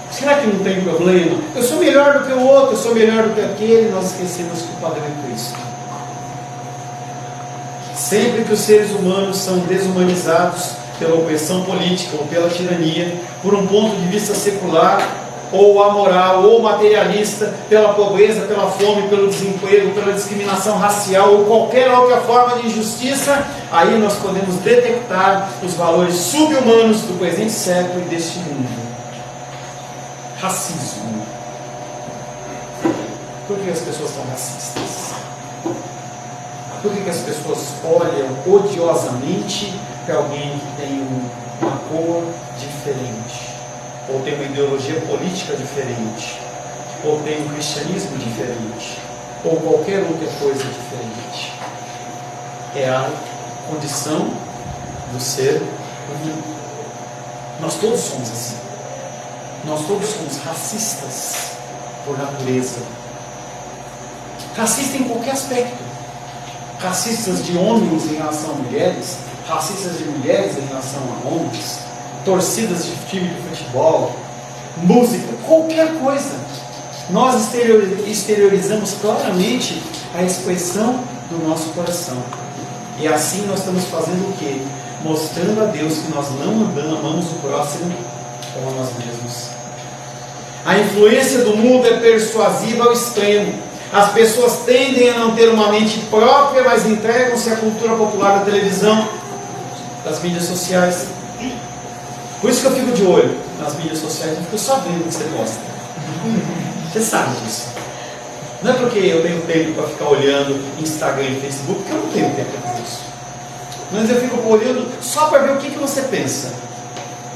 Será que não tem problema? Eu sou melhor do que o outro, eu sou melhor do que aquele. Nós esquecemos que o padrão é Cristo. Sempre que os seres humanos são desumanizados pela opressão política ou pela tirania, por um ponto de vista secular, ou amoral, ou materialista, pela pobreza, pela fome, pelo desemprego, pela discriminação racial ou qualquer outra forma de injustiça, aí nós podemos detectar os valores sub-humanos do presente século e deste mundo. Racismo. Por que as pessoas são racistas? Por que as pessoas olham odiosamente para alguém que tem uma cor diferente? Ou tem uma ideologia política diferente, ou tem um cristianismo diferente, ou qualquer outra coisa diferente. É a condição do ser humano. Nós todos somos assim. Nós todos somos racistas por natureza. Racistas em qualquer aspecto. Racistas de homens em relação a mulheres, racistas de mulheres em relação a homens, torcidas de time de futebol, música, qualquer coisa. Nós exteriorizamos claramente a expressão do nosso coração. E assim nós estamos fazendo o quê? Mostrando a Deus que nós não amamos o próximo como a nós mesmos. A influência do mundo é persuasiva ao extremo. As pessoas tendem a não ter uma mente própria, mas entregam-se à cultura popular da televisão, das mídias sociais. Por isso que eu fico de olho nas mídias sociais, eu fico só vendo o que você posta. Você sabe disso. Não é porque eu tenho tempo para ficar olhando Instagram e Facebook, porque eu não tenho tempo para fazer isso. Mas eu fico olhando só para ver o que você pensa.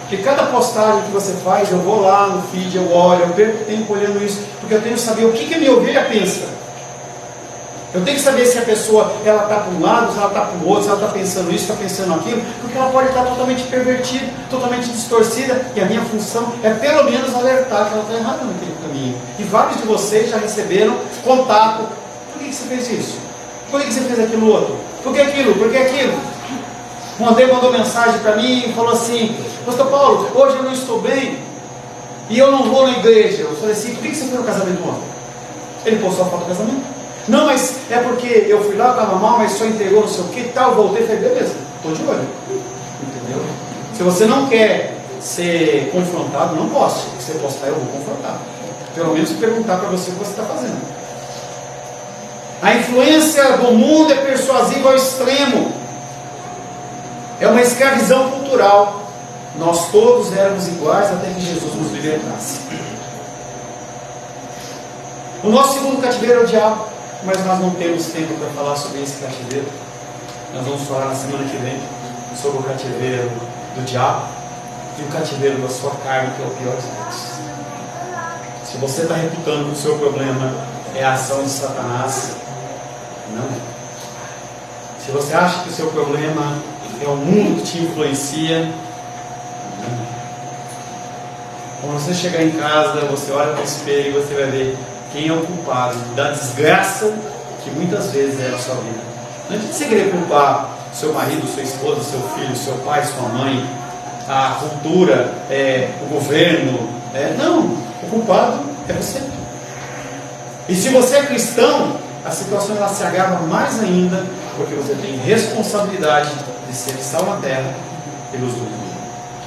Porque cada postagem que você faz, eu vou lá no feed, eu olho, eu perco tempo olhando isso, porque eu tenho que saber o que a minha ovelha pensa. Eu tenho que saber se a pessoa está para um lado, se ela está para o outro, se ela está pensando isso, está pensando aquilo, porque ela pode estar totalmente pervertida, totalmente distorcida, e a minha função é pelo menos alertar que ela está errada naquele caminho. E vários de vocês já receberam contato. Por que você fez isso? Por que você fez aquilo outro? Por que aquilo? Por que aquilo? Um André mandou mensagem para mim e falou assim: Pastor Paulo, hoje eu não estou bem e eu não vou na igreja. Eu falei assim: por que você foi no casamento ontem? Ele postou a foto do casamento. Não, mas é porque eu fui lá, estava mal, mas só entregou não sei o que e tal, voltei e falei: beleza, estou de olho. Entendeu? Se você não quer ser confrontado, não poste. Se você postar, eu vou confrontar. Pelo menos perguntar para você o que você está fazendo. A influência do mundo é persuasiva ao extremo. É uma escravidão cultural. Nós todos éramos iguais até que Jesus nos libertasse. O nosso segundo cativeiro é o diabo, mas nós não temos tempo para falar sobre esse cativeiro. Nós vamos falar na semana que vem sobre o cativeiro do diabo e o cativeiro da sua carne, que é o pior de todos. Se você está reputando que o seu problema é a ação de Satanás, não é. Se você acha que o seu problema é o mundo que te influencia, não é. Quando você chegar em casa, você olha para o espelho e você vai ver quem é o culpado da desgraça que muitas vezes é a sua vida. Não adianta você querer culpar seu marido, sua esposa, seu filho, seu pai, sua mãe, a cultura, o governo. Não, o culpado é você. E se você é cristão, a situação ela se agrava mais ainda, porque você tem responsabilidade de ser sal na terra e luz do mundo.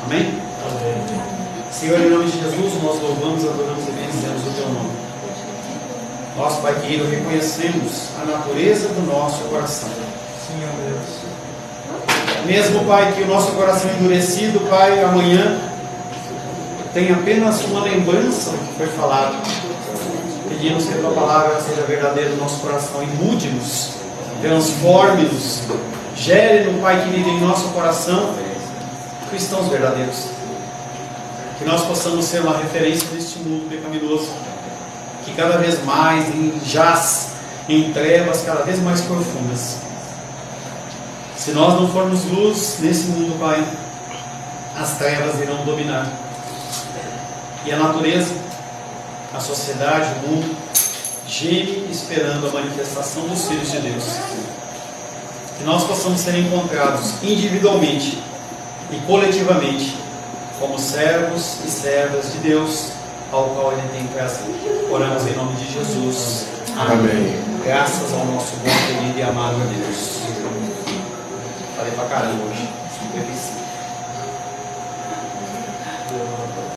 Amém? Amém. Senhor, em nome de Jesus, nós louvamos, adoramos e bendizemos o Teu nome. Nós, Pai querido, reconhecemos a natureza do nosso coração. Senhor Deus. Mesmo, Pai, que o nosso coração endurecido, Pai, amanhã tem apenas uma lembrança do que foi falado. Pedimos que a tua palavra seja verdadeira no nosso coração e mude-nos, transforme-nos, gere no Pai querido em nosso coração cristãos verdadeiros. Que nós possamos ser uma referência neste mundo pecaminoso, que cada vez mais jaz em trevas cada vez mais profundas. Se nós não formos luz nesse mundo, Pai, as trevas irão dominar. E a natureza, a sociedade, o mundo, geme esperando a manifestação dos filhos de Deus. Que nós possamos ser encontrados individualmente e coletivamente como servos e servas de Deus, ao qual Ele tem prazer. Oramos em nome de Jesus. Amém. Graças ao nosso bom, querido e amado Deus. Falei pra caramba hoje.